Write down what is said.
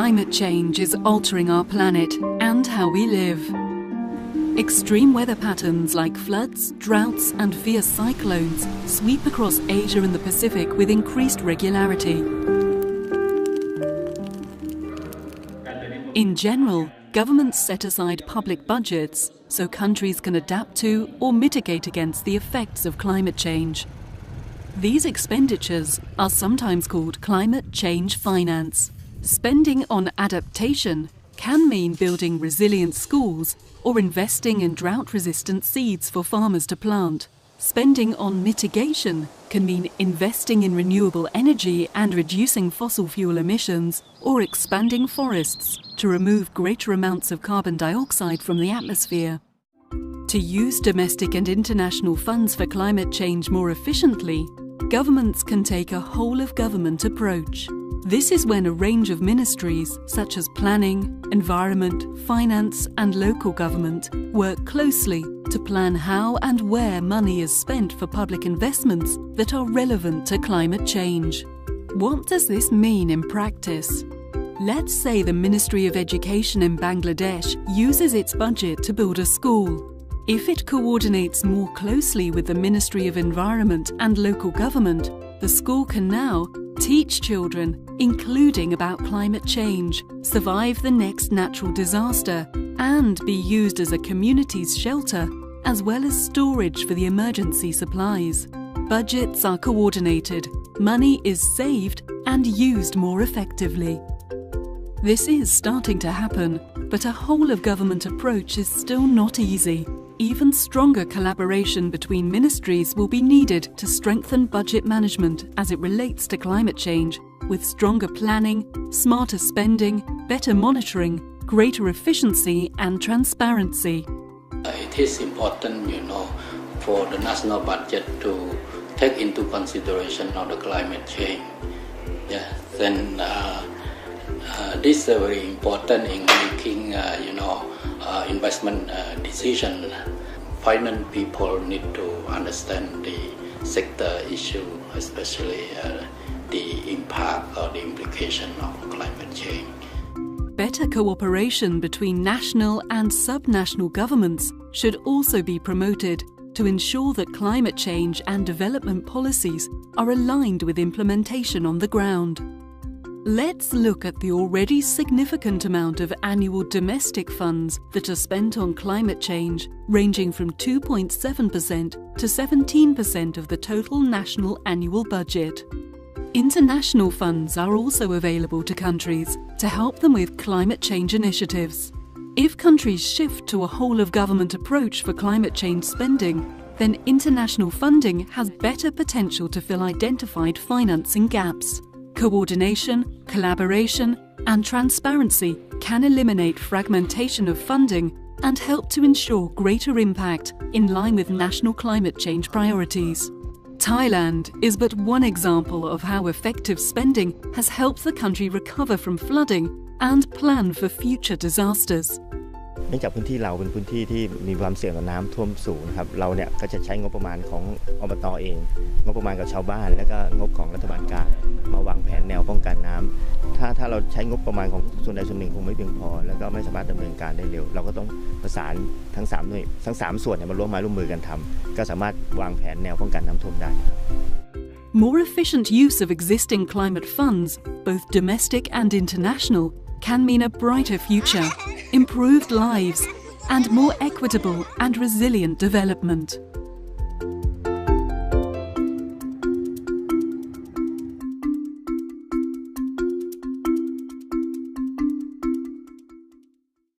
Climate change is altering our planet and how we live. Extreme weather patterns like floods, droughts and fierce cyclones sweep across Asia and the Pacific with increased regularity. In general, governments set aside public budgets so countries can adapt to or mitigate against the effects of climate change. These expenditures are sometimes called climate change finance. Spending on adaptation can mean building resilient schools or investing in drought-resistant seeds for farmers to plant. Spending on mitigation can mean investing in renewable energy and reducing fossil fuel emissions, or expanding forests to remove greater amounts of carbon dioxide from the atmosphere. To use domestic and international funds for climate change more efficiently, governments can take a whole-of-government approach. This is when a range of ministries, such as planning, environment, finance and local government, work closely to plan how and where money is spent for public investments that are relevant to climate change. What does this mean in practice? Let's say the Ministry of Education in Bangladesh uses its budget to build a school. If it coordinates more closely with the Ministry of Environment and local government, the school can now teach children, including about climate change, survive the next natural disaster, and be used as a community's shelter, as well as storage for the emergency supplies. Budgets are coordinated, money is saved and used more effectively. This is starting to happen, but a whole-of-government approach is still not easy. Even stronger collaboration between ministries will be needed to strengthen budget management as it relates to climate change, with stronger planning, smarter spending, better monitoring, greater efficiency and transparency. It is important, for the national budget to take into consideration of the climate change. This is very important in making, investment decision. Finance people need to understand the sector issue, especially the impact or the implication of climate change. Better cooperation between national and subnational governments should also be promoted to ensure that climate change and development policies are aligned with implementation on the ground. Let's look at the already significant amount of annual domestic funds that are spent on climate change, ranging from 2.7% to 17% of the total national annual budget. International funds are also available to countries to help them with climate change initiatives. If countries shift to a whole-of-government approach for climate change spending, then international funding has better potential to fill identified financing gaps. Coordination, collaboration and transparency can eliminate fragmentation of funding and help to ensure greater impact in line with national climate change priorities. Thailand is but one example of how effective spending has helped the country recover from flooding and plan for future disasters. เนื่องจากพื้นที่เราเป็นพื้นที่ที่มีความเสี่ยงต่อน้ำท่วมสูงครับเราเนี่ยก็จะใช้งบประมาณของอบต.เองงบประมาณกับชาวบ้านแล้วก็งบของรัฐบาลกลางมาวางแผนแนวป้องกันน้ำถ้าเราใช้งบประมาณของส่วนใดส่วนหนึ่งคงไม่เพียงพอแล้วก็ไม่สามารถดำเนินการได้เร็วเราก็ต้องประสานทั้ง3หน่วยทั้ง3ส่วนเนี่ยมาร่วมมือกันทำก็สามารถวางแผนแนวป้องกันน้ำท่วมได้ More efficient use of existing climate funds, both domestic and international, can mean a brighter future, improved lives, and more equitable and resilient development.